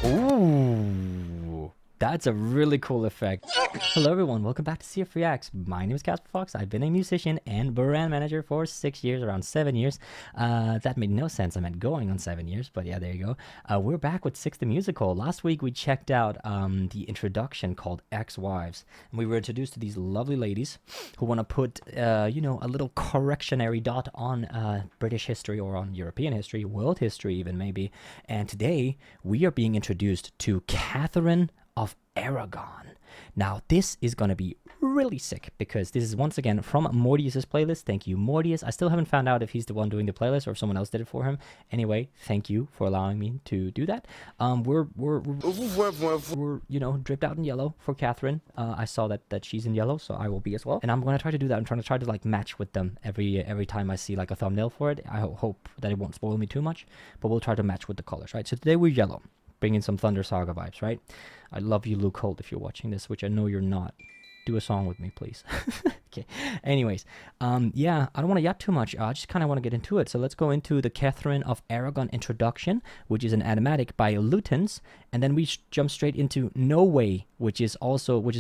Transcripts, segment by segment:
Ooh, that's a really cool effect. Hello everyone, welcome back to CF Reacts. My name is Casper Fox. I've been a musician and brand manager for 6 years, around 7 years. That made no sense. I meant going on 7 years, but yeah, there you go. We're back with Six the Musical. Last week we checked out the introduction called Ex-Wives, and we were introduced to these lovely ladies who want to put, a little correctionary dot on British history or on European history, world history even maybe. And today we are being introduced to Catherine of Aragon. Now this is gonna be really sick because this is once again from Mortius's playlist. Thank you, Mortius. I still haven't found out if he's the one doing the playlist or if someone else did it for him. Anyway, thank you for allowing me to do that. We're dripped out in yellow for Catherine. I saw that she's in yellow, so I will be as well. And I'm gonna try to do that. I'm trying to like match with them every time I see like a thumbnail for it. I hope that it won't spoil me too much, but we'll try to match with the colors, right? So today we're yellow. Bring in some Thunder Saga vibes, right? I love you, Luke Holt, if you're watching this, which I know you're not. Do a song with me, please. Okay. Anyways, yeah, I don't want to yap too much. I just kind of want to get into it. So let's go into the Catherine of Aragon introduction, which is an animatic by Lutens, and then we jump straight into No Way, which is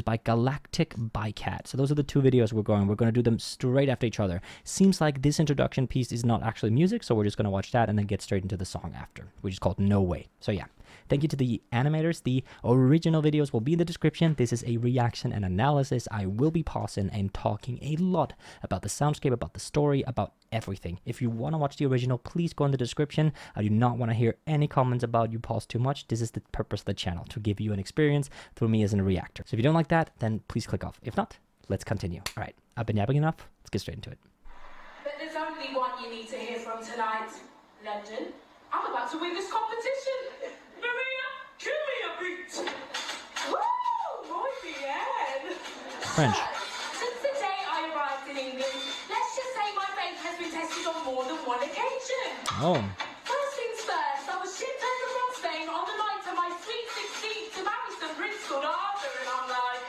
by Galactic Bycat. So those are the two videos we're going. We're going to do them straight after each other. Seems like this introduction piece is not actually music, so we're just going to watch that and then get straight into the song after, which is called No Way. So yeah. Thank you to the animators. The original videos will be in the description. This is a reaction and analysis. I will be pausing and talking a lot about the soundscape, about the story, about everything. If you want to watch the original, please go in the description. I do not want to hear any comments about you pause too much. This is the purpose of the channel, to give you an experience through me as a reactor. So if you don't like that, then please click off. If not, let's continue. All right, I've been yapping enough. Let's get straight into it. But there's only one you need to hear from tonight, London. I'm about to win this competition. Maria, give me a beat. Woo! Muy bien. French. Since the day I arrived in England, let's just say my faith has been tested on more than one occasion. Oh. First things first, I was shipped over from Spain on the night of my sweet 16th to marry some prince called Arthur, and I'm like,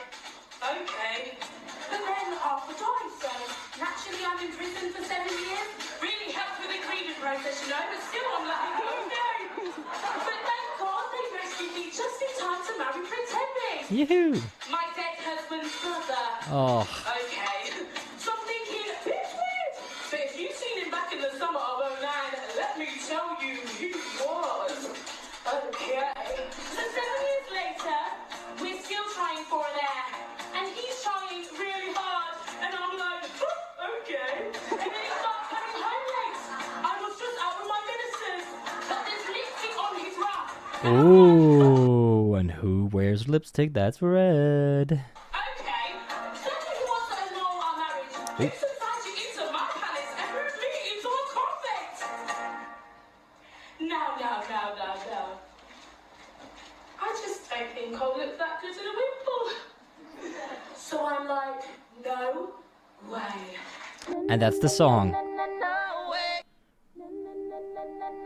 okay. But then Arthur died, so naturally I'm in prison for 7 years. Really helped with the grieving process, you know, but still I'm like, okay. But thank God they rescued me just in time to marry Prince Henry. Yoo-hoo. My dead husband's brother. Oh. Okay. So I'm thinking, bitch weird. But if you've seen him back in the summer of 09, let me tell you who he was. Okay. So 7 years later, we're still trying for an heir. And he's trying really hard. And I'm like, okay. And then he starts coming home late. I was just out with my ministers. But there's lipstick on his wrap. Ooh, and who wears lipstick that's red? Okay. Somebody who wants to annul our marriage. It's invite you into my palace and move me into a convent. No. I just don't think I'll look that good in a wimple. So I'm like, no way. And that's the song. No way.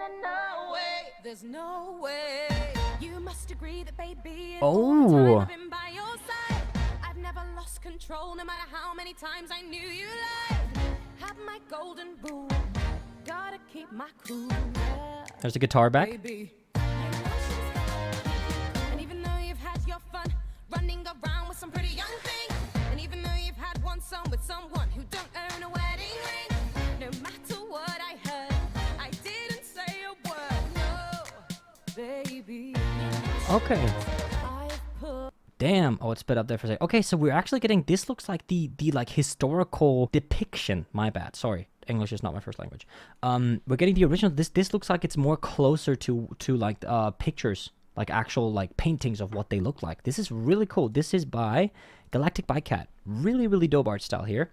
No way. There's no way. You must agree that baby. Oh. I've been by your side. I've never lost control, no matter how many times I knew you lied. Have my golden rule. Gotta keep my cool. Yeah. There's the guitar back. Baby. And even though you've had your fun running around with some pretty young thing, and even though you've had one son with someone who don't own a wedding ring, no matter what I heard, I didn't say a word. No, baby. Okay. I've put Damn. Oh, it's sped up there for a second. Okay, so we're actually getting, this looks like the like historical depiction. My bad. Sorry. English is not my first language. We're getting the original. This looks like it's more closer to like pictures, like actual like paintings of what they look like. This is really cool. This is by Galactic Bycat. Really dope art style here.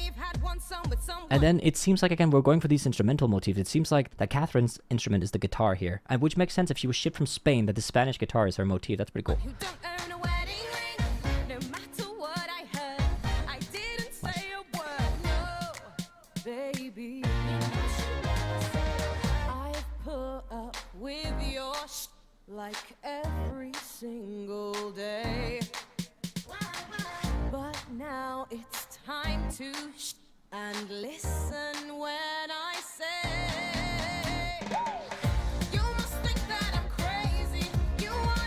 you've had one son with someone. And then it seems like, again, we're going for these instrumental motifs. It seems like that Catherine's instrument is the guitar here, and which makes sense if she was shipped from Spain, that the Spanish guitar is her motif. That's pretty cool. Who don't own a wedding ring. No matter what I heard, I didn't say a word. No, baby. I've put up with your like every single day. But now it's time to and listen when I say you must think that I'm crazy. You want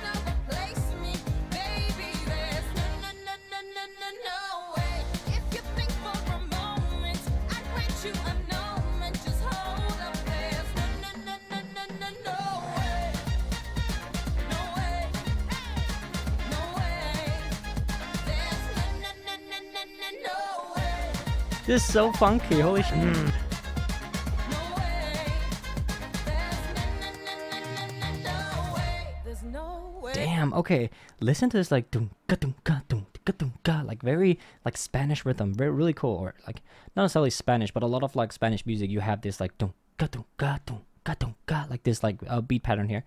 This is so funky. Holy shit. No way. There's no way. Damn. Okay. Listen to this like dum ka dum ka dum ka dum ka, like very like Spanish rhythm. Very really cool. Or like not necessarily Spanish, but a lot of like Spanish music. You have this like dum ka dum ka dum ka dum ka, like this like beat pattern here.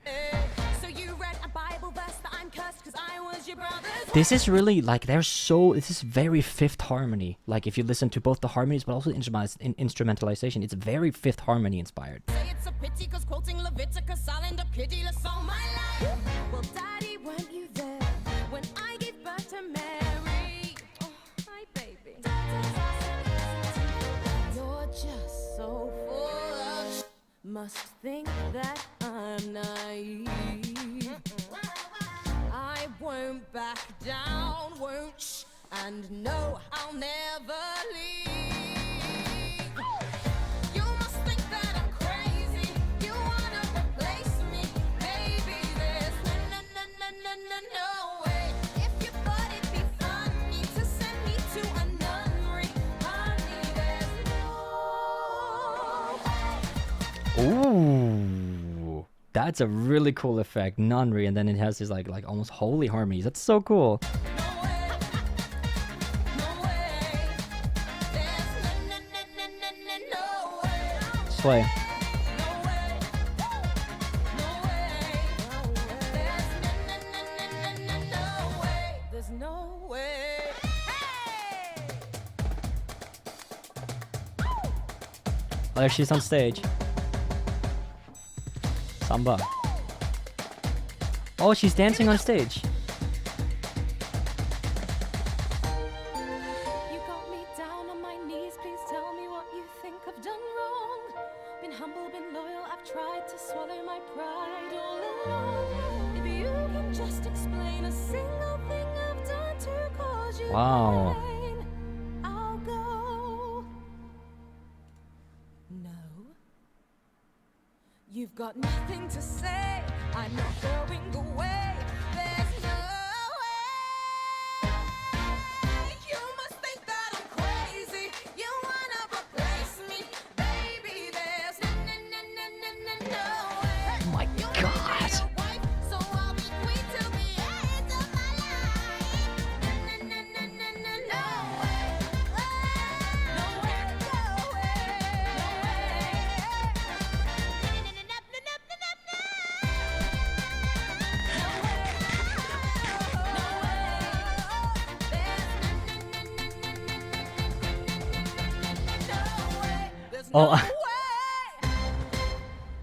So you read a Bible verse that I'm cursed 'cause I was your brother's. This is really like this is very Fifth Harmony. Like if you listen to both the harmonies but also instrumentalization, it's very Fifth Harmony inspired. Say it's a pity 'cause quoting Leviticus, I'll end up pitiless all my life. Well, Daddy, weren't you there when I gave birth to Mary? Oh, hi, baby. You're just so full of must think that I'm naive. I won't back down, won't and no, I'll never leave. You must think that I'm crazy. You wanna replace me, baby? There's no way. If you thought it'd be funny to send me to a nunnery, honey, there's no way. Ooh, that's a really cool effect, nunnery, and then it has this like almost holy harmonies. That's so cool. No way. No way. There's no way. Slay. No way. No way. No way. There's no way. Hey! Oh, there she's on stage. Samba. Oh, she's dancing on stage. You got me down on my knees. Please tell me what you think I've done wrong. Been humble, been loyal. I've tried to swallow my pride all along. If you can just explain a single thing I've done to cause you Wow. pain, I'll go. No. You've got nothing to say. I'm not going away. There's no way. You must think that I'm crazy. You wanna replace me, baby? There's no way. Oh my You'll God. make me your wife, so I'll be queen till the end of my life. No way. No way. No Oh,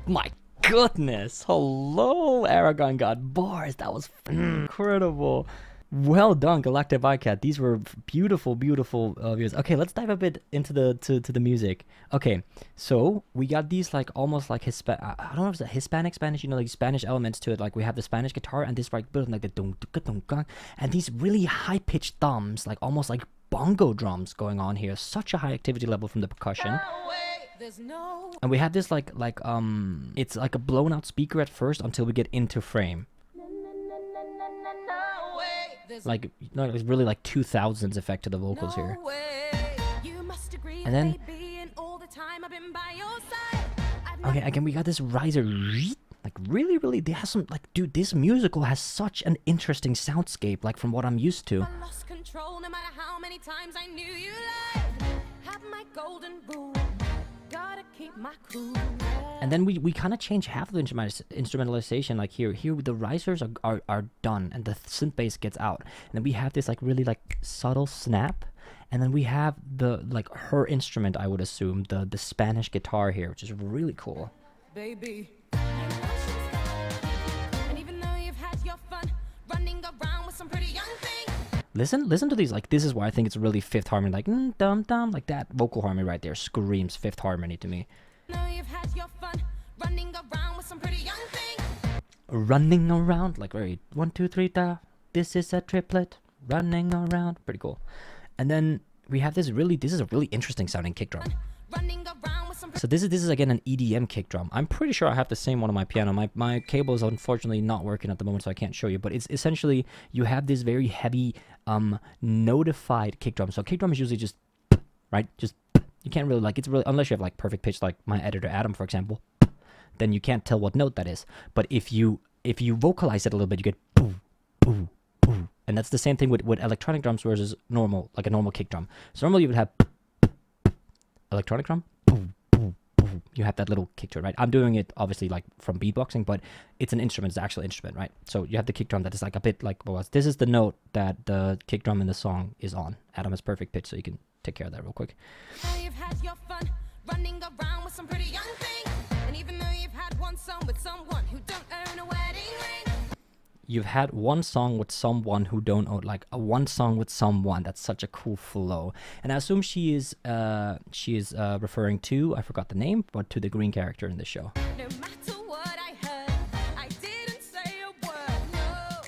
my goodness. Hello, Aragon got bars. That was incredible. Well done, Galactic Bycat. These were beautiful, beautiful videos. Okay, let's dive a bit into the music. Okay, so we got these like almost like I don't know if it's a Hispanic Spanish, you know, like Spanish elements to it. Like we have the Spanish guitar and this like built like the dum dum dum dum, and these really high pitched thumbs, like almost like bongo drums going on here. Such a high activity level from the percussion. There's no And we have this like it's like a blown out speaker at first until we get into frame. way. There's Like, you know, it's really like 2000s effect to the vocals here. way. You must agree And then- baby, and all the time I've been by your side. I've Okay, never again, we got this riser. Like, really, they have some, like, dude, this musical has such an interesting soundscape, like, from what I'm used to. lost control no matter how many times I knew you lied. Have my golden rule. Gotta keep my cool. And then we kind of change half of the instrumentalization, like here the risers are done, and the synth bass gets out. And then we have this, like, really, like, subtle snap. And then we have the, like, her instrument, I would assume, the Spanish guitar here, which is really cool. Baby. And even though you've had your fun running around with some pretty young thing. Listen to these. Like, this is why I think it's really Fifth Harmony. Like, dum dum, like that vocal harmony right there screams Fifth Harmony to me. Know you've had your fun running around with some pretty young thing. Running around, like very 1 2 3 da. This is a triplet. Running around, pretty cool. And then we have this is a really interesting sounding kick drum. Running around with some So this is again an EDM kick drum. I'm pretty sure I have the same one on my piano. My cable is unfortunately not working at the moment, so I can't show you. But it's essentially you have this very heavy notified kick drum. So kick drum is usually just right, just You can't really like, it's really, unless you have like perfect pitch, like my editor Adam, for example, then you can't tell what note that is. But if you vocalize it a little bit, you get boo, boo, boo. And that's the same thing with electronic drums versus normal, like a normal kick drum. So normally you would have electronic drum, boo, boo, boo. You have that little kick to it, right? I'm doing it obviously like from beatboxing, but it's an instrument, it's an actual instrument, right? So you have the kick drum that is like a bit like, well, this is the note that the kick drum in the song is on. Adam has perfect pitch, so you can take care of that real quick. Now you've had your fun running around with some pretty young thing. And even though you've had one song with someone who don't own a wedding ring. You've had one song with someone who don't own, like a one song with someone. That's such a cool flow. And I assume she is referring to, I forgot the name, but to the green character in the show. No matter what I heard, I didn't say a word. No,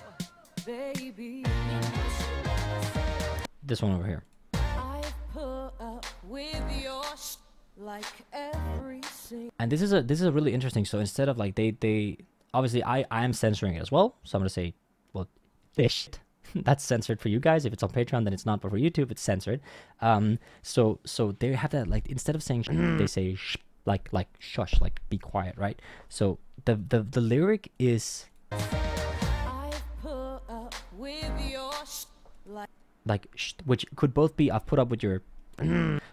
baby. This one over here. I've put up with your like every single. And this is a really interesting. So instead of like they obviously I am censoring it as well. So I'm gonna say, well, this that's censored for you guys. If it's on Patreon, then it's not. But for YouTube, it's censored. So they have that, like, instead of saying they say like shush, like be quiet, right? So the lyric is I've put up with your like which could both be I've put up with your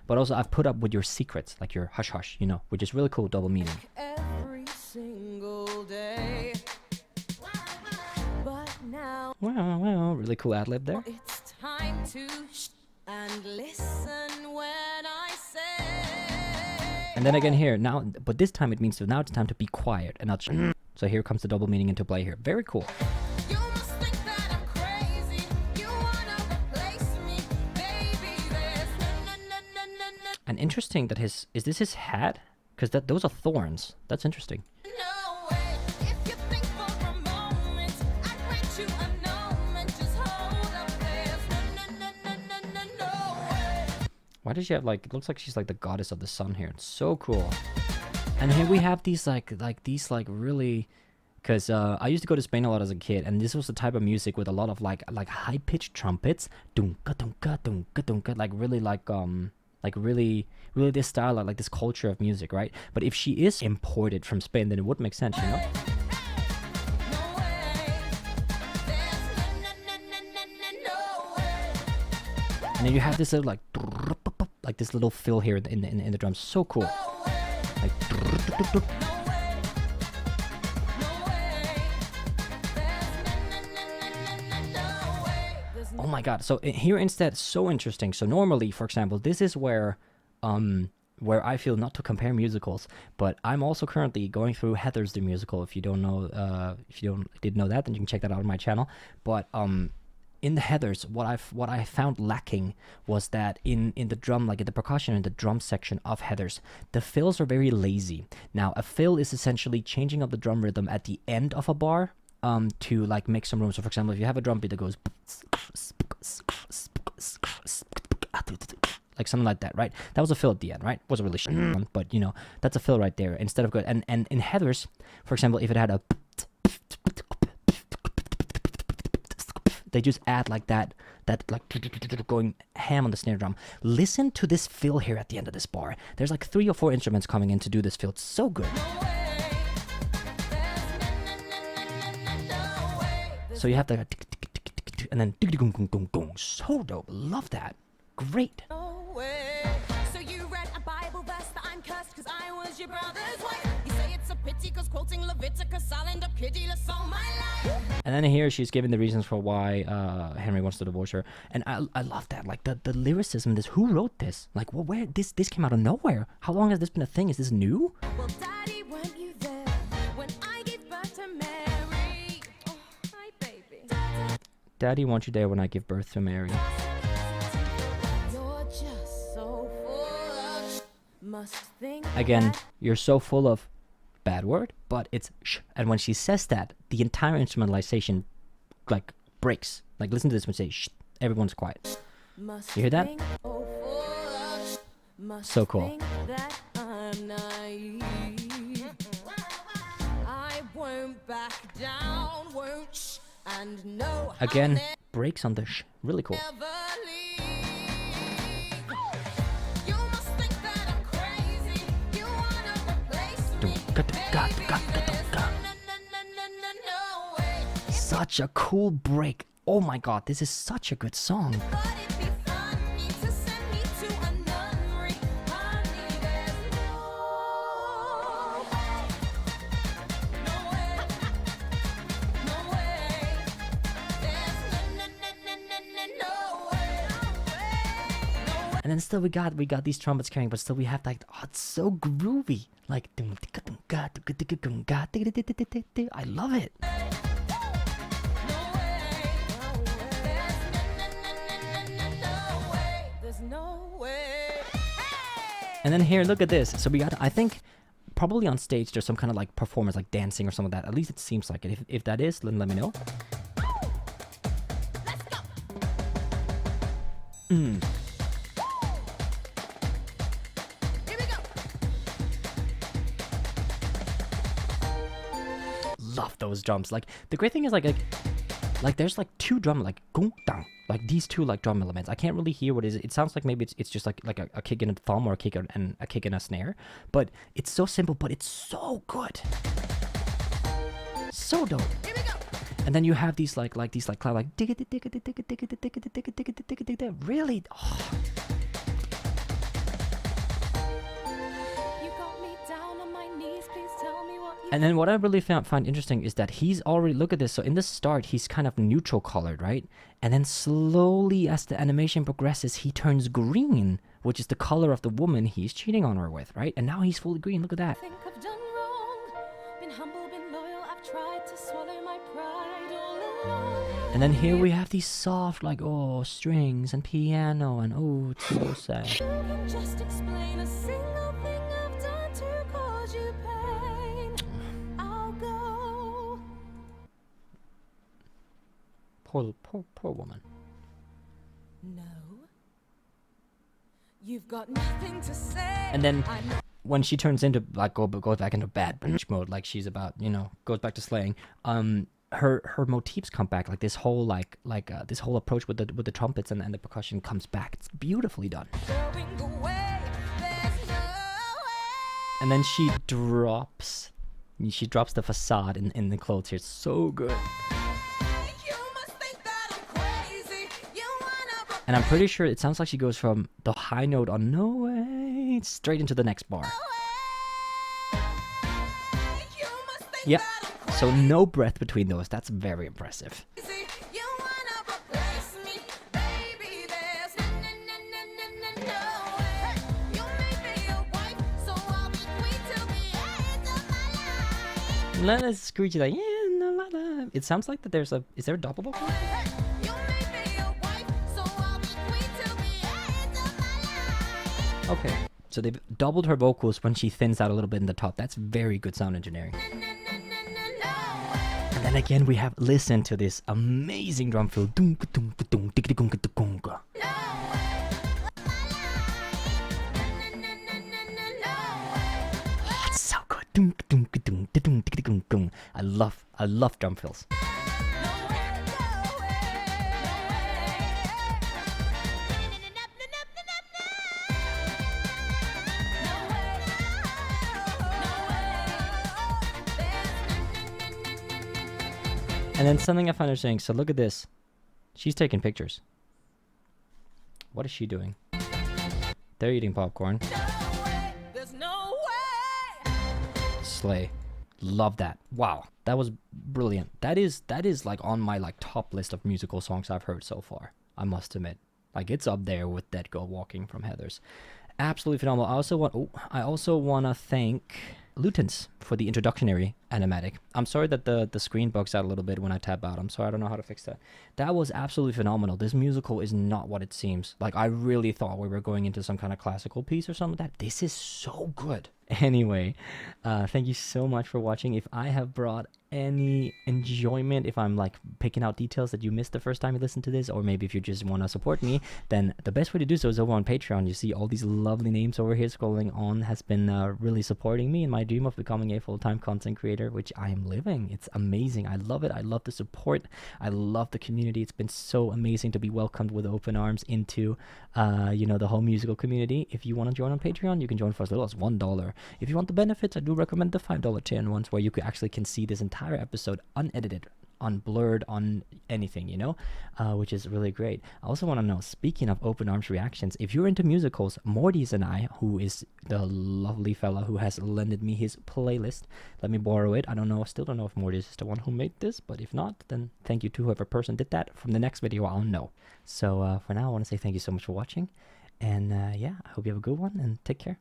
but also I've put up with your secrets, like your hush hush, you know, which is really cool, double meaning. every single day. But now Wow, really cool ad lib there. it's time to and listen when I say. And then again here now, but this time it means now it's time to be quiet and not so here comes the double meaning into play here. Very cool. You must think that I'm crazy. You wanna replace me, baby. There's no. And interesting that is this his hat? Because those are thorns. That's interesting. No way. If you think for a moment, I'd grant you a moment. Just hold up. There's no way. Why does she have like, it looks like she's like the goddess of the sun here. It's so cool. And here we have these like really, because I used to go to Spain a lot as a kid, and this was the type of music with a lot of like high pitched trumpets, dunka dunka dunka dunka, like really really this style, like this culture of music, right? But if she is imported from Spain, then it would make sense, you know? No way. There's no way. And then you have this little like this little fill here in the drums, so cool. Like oh my god. So here instead, so interesting. So normally, for example, this is where I feel, not to compare musicals, but I'm also currently going through Heathers the musical. If you don't know, didn't know that, then you can check that out on my channel. But in the Heathers, what I found lacking was that in the drum, like in the percussion and the drum section of Heathers, the fills are very lazy. Now, a fill is essentially changing up the drum rhythm at the end of a bar to like make some room. So for example, if you have a drum beat that goes like something like that, right? That was a fill at the end, right? Wasn't really one, but you know, that's a fill right there. Instead of good, and in Heathers, for example, if it had a, they just add like that like going ham on the snare drum. Listen to this fill here at the end of this bar. There's like 3 or 4 instruments coming in to do this fill. It's so good. So you have the and then so dope. Love that. Great. So you read a Bible verse that I'm cursed because I was your brother's wife. You say it's a pity because quoting Leviticus, I'll end up pitiless all my life. And then here she's giving the reasons for why Henry wants to divorce her. And I love that. Like the lyricism, this, who wrote this? Like, well, where this came out of nowhere. How long has this been a thing? Is this new? Well, Daddy, weren't you there when I gave birth to Mary? Oh, hi, baby. Daddy, weren't you there when I give birth to Mary? You're just so full of must think. Again, you're so full of bad word, but it's sh. And when she says that, the entire instrumentalization like breaks. Like, listen to this when say sh. Everyone's quiet. You hear that? So cool. That I'm naive. I won't back down, won't sh, and no. Again, breaks on the sh. Really cool. Never leave. You must think that Such a cool break. Oh my god, this is such a good song. And then still we got these trumpets carrying, but still we have like, oh, it's so groovy. Like, I love it. And then here, look at this. So we got, I think, probably on stage there's some kind of like performance, like dancing or some of that. At least it seems like it. If that is, then let me know. Love those drums. Like the great thing is like there's like two drum, like gung dang, like these two like drum elements. I can't really hear what it is. It sounds like maybe it's just like a kick in a thumb or a kick and a kick in a snare. But it's so simple, but it's so good, so dope. And then you have these like cloud like really. Oh. And then what I really find interesting is that he's already, look at this, so in the start he's kind of neutral colored, right? And then slowly as the animation progresses he turns green, which is the color of the woman he's cheating on her with, right? And now he's fully green, look at that. Think I've done wrong, been humble, been loyal, I've tried to swallow my pride all along. And then here we have these soft like, oh, strings and piano and oh, it's so sad. You can just explain a single thing I've done to cause you pain. I'll go. Poor woman. No. You've got nothing to say. And then when she turns into like goes back into bad bitch mode, like she's about, you know, goes back to slaying, her motifs come back, like this whole this whole approach with the trumpets and the percussion comes back. It's beautifully done. Going away, there's no way. And then she drops the facade in the clothes here. It's so good. You must think that I'm crazy. You wanna And I'm pretty sure it sounds like she goes from the high note on no way straight into the next bar. You must think Yep. that I'm So no breath between those. That's very impressive. crazy. You wanna replace me, baby? There's no way. You may be a wife, so I'll be queen till the end of my life. Let us screech like, yeah, no, it sounds like that there's a, is there a double vocal? You may be a wife, so I'll be queen till the end of my life. Okay, so they've doubled her vocals when she thins out a little bit in the top. That's very good sound engineering. And then again, we have listened to this amazing drum fill. Oh, it's so good. I love drum fills. And then something I find interesting. So look at this. She's taking pictures. What is she doing? They're eating popcorn. There's no way. Slay. Love that. Wow. That was brilliant. That is like on my like top list of musical songs I've heard so far. I must admit. Like it's up there with Dead Girl Walking from Heathers. Absolutely phenomenal. I also want to thank Lutens for the introductionary animatic. I'm sorry that the screen bugs out a little bit when I tap out. I'm sorry, I don't know how to fix that. That was absolutely phenomenal. This musical is not what it seems. Like I really thought we were going into some kind of classical piece or something like that. This is so good. Anyway, thank you so much for watching. If I have brought any enjoyment, if I'm like picking out details that you missed the first time you listened to this, or maybe if you just want to support me, then the best way to do so is over on Patreon. You see all these lovely names over here scrolling on has been really supporting me in my dream of becoming a full-time content creator creator, which I am living. It's amazing. I love it. I love the support. I love the community. It's been so amazing to be welcomed with open arms into, the whole musical community. If you want to join on Patreon, you can join for as little as $1. If you want the benefits, I do recommend the $5 tier ones, where you can see this entire episode unedited, unblurred, on anything, which is really great. I also want to know, speaking of open arms reactions, if you're into musicals, Morty's and I, who is the lovely fella who has lended me his playlist, let me borrow it. Still don't know if Morty's is the one who made this, but if not, then thank you to whoever person did that. From the next video, I'll know. So for now, I want to say thank you so much for watching, and I hope you have a good one, and take care.